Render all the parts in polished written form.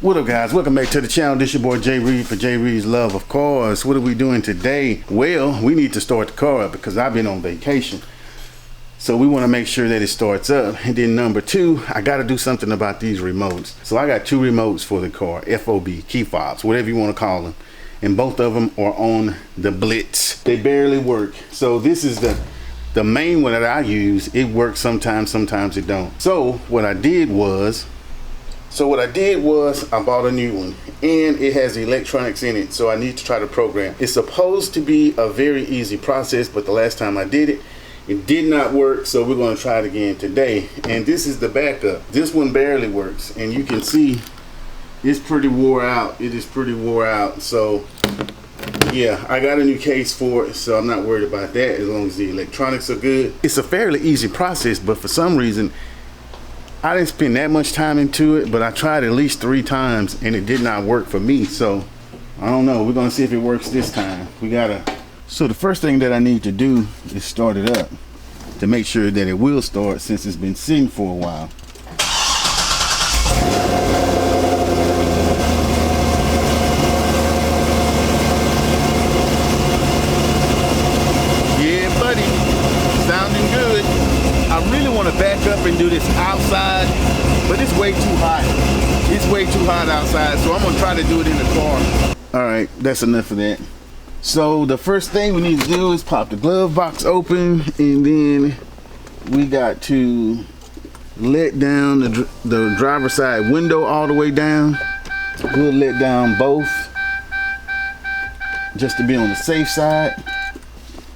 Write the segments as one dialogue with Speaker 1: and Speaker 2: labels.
Speaker 1: What up, guys? Welcome back to the channel. This your boy Jay Reed for Jay Reed's Love, of course. What are we doing today? Well, we need to start the car up because I've been on vacation. So we want to make sure that it starts up. And then number two, I got to do something about these remotes. So I got two remotes for the car, FOB, key fobs, whatever you want to call them. And both of them are on the Blitz. They barely work. So this is the main one that I use. It works sometimes, sometimes it don't. So what I did was I bought a new one and it has electronics in it, so I need to try to program. It's supposed to be a very easy process, but the last time I did it, it did not work, so we're going to try it again today. And this is the backup. This one barely works, and you can see it's pretty wore out. It is pretty wore out, so yeah, I got a new case for it, so I'm not worried about that as long as the electronics are good. It's a fairly easy process, but for some reason, I didn't spend that much time into it, but I tried at least 3 times and it did not work for me. So I don't know. We're gonna see if it works this time. So the first thing that I need to do is start it up to make sure that it will start, since it's been sitting for a while. Yeah, buddy, sounding good. I really want to back up and do this outside, but it's way too hot. It's way too hot outside, so I'm gonna try to do it in the car. All right, that's enough of that. So the first thing we need to do is pop the glove box open, and then we got to let down the driver's side window all the way down. We'll let down both just to be on the safe side.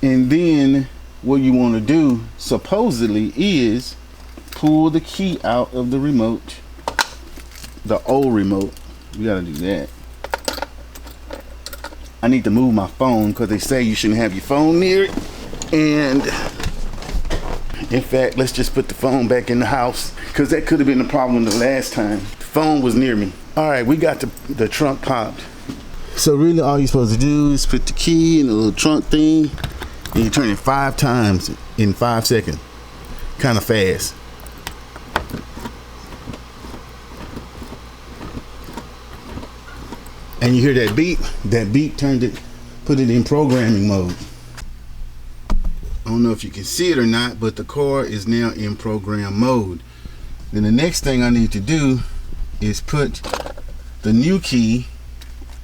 Speaker 1: And then what you want to do supposedly is pull the key out of the remote, the old remote. You got to do that. I need to move my phone because they say you shouldn't have your phone near it. And in fact, let's just put the phone back in the house, because that could have been the problem the last time. The phone was near me. All right, we got the trunk popped. So really all you're supposed to do is put the key in the little trunk thing, and you turn it 5 times in 5 seconds. Kind of fast. And you hear that beep? That beep put it in programming mode. I don't know if you can see it or not, but the car is now in program mode. Then the next thing I need to do is put the new key,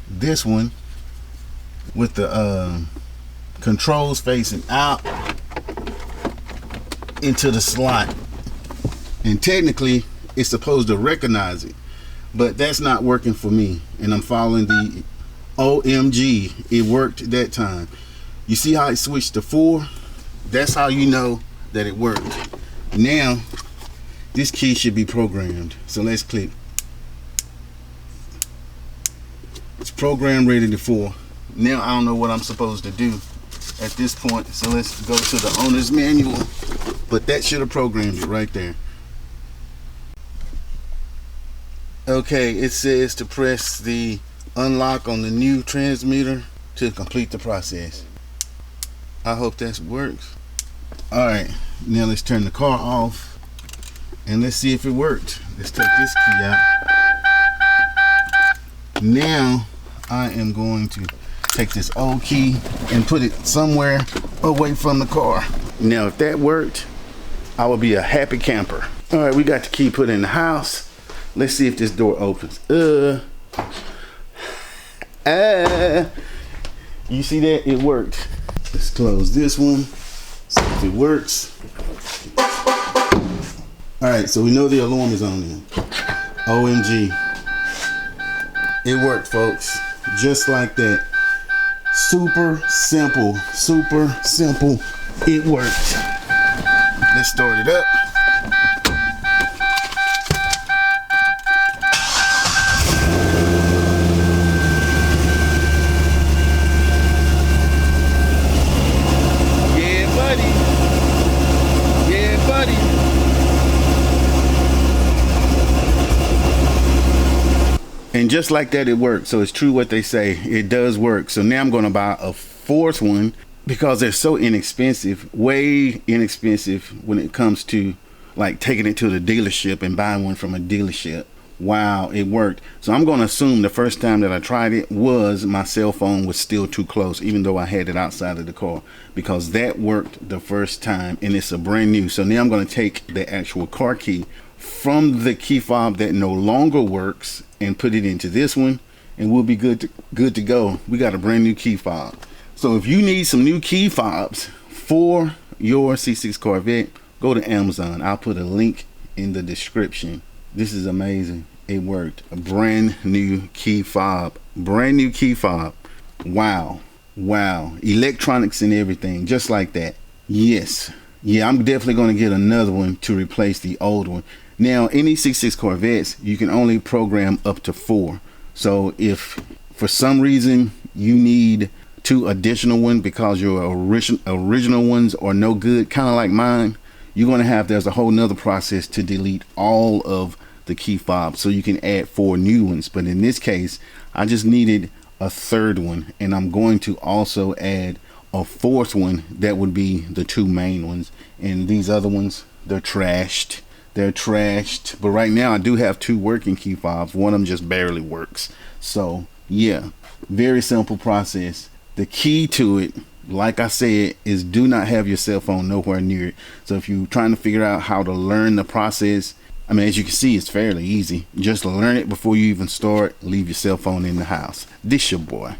Speaker 1: this one, with the controls facing out, into the slot. And technically it's supposed to recognize it, but that's not working for me, and I'm following the OMG. It worked that time. You see how it switched to 4? That's how you know that it worked. Now this key should be programmed, so let's click. It's programmed ready to 4. Now I don't know what I'm supposed to do at this point, so let's go to the owner's manual, but that should have programmed it right there. Okay, it says to press the unlock on the new transmitter to complete the process. I hope that works. All right, now let's turn the car off and let's see if it worked. Let's take this key out. Now I am going to take this old key and put it somewhere away from the car. Now if that worked, I will be a happy camper. All right, we got the key put in the house. Let's see if this door opens. You see that? It worked. Let's close this one, see if it works. All right, so we know the alarm is on there. OMG. It worked, folks. Just like that. Super simple, super simple. It worked. Let's start it up. And just like that, it works. So it's true what they say. It does work. So now I'm going to buy a 4th one because they're so inexpensive, way inexpensive when it comes to like taking it to the dealership and buying one from a dealership. Wow, it worked. So I'm going to assume the first time that I tried it was my cell phone was still too close, even though I had it outside of the car, because that worked the first time, and it's a brand new. So now I'm going to take the actual car key from the key fob that no longer works and put it into this one, and we'll be good to go. We got a brand new key fob. So if you need some new key fobs for your C6 Corvette, go to Amazon. I'll put a link in the description. This is amazing. It worked. A brand new key fob. Brand new key fob. Wow. Wow. Electronics and everything. Just like that. Yes. Yeah, I'm definitely going to get another one to replace the old one. Now, any C6 Corvettes, you can only program up to 4. So if for some reason you need 2 additional ones because your original ones are no good, kind of like mine, you're going to have, there's a whole nother process to delete all of the key fobs so you can add 4 new ones. But in this case, I just needed a 3rd one, and I'm going to also add a 4th one. That would be the 2 main ones, and these other ones, they're trashed. But right now I do have 2 working key fobs. One of them just barely works. So yeah, very simple process. The key to it, like I said, is do not have your cell phone nowhere near it. So if you're trying to figure out how to learn the process, I mean, as you can see, it's fairly easy. Just learn it before you even start. Leave your cell phone in the house. This your boy.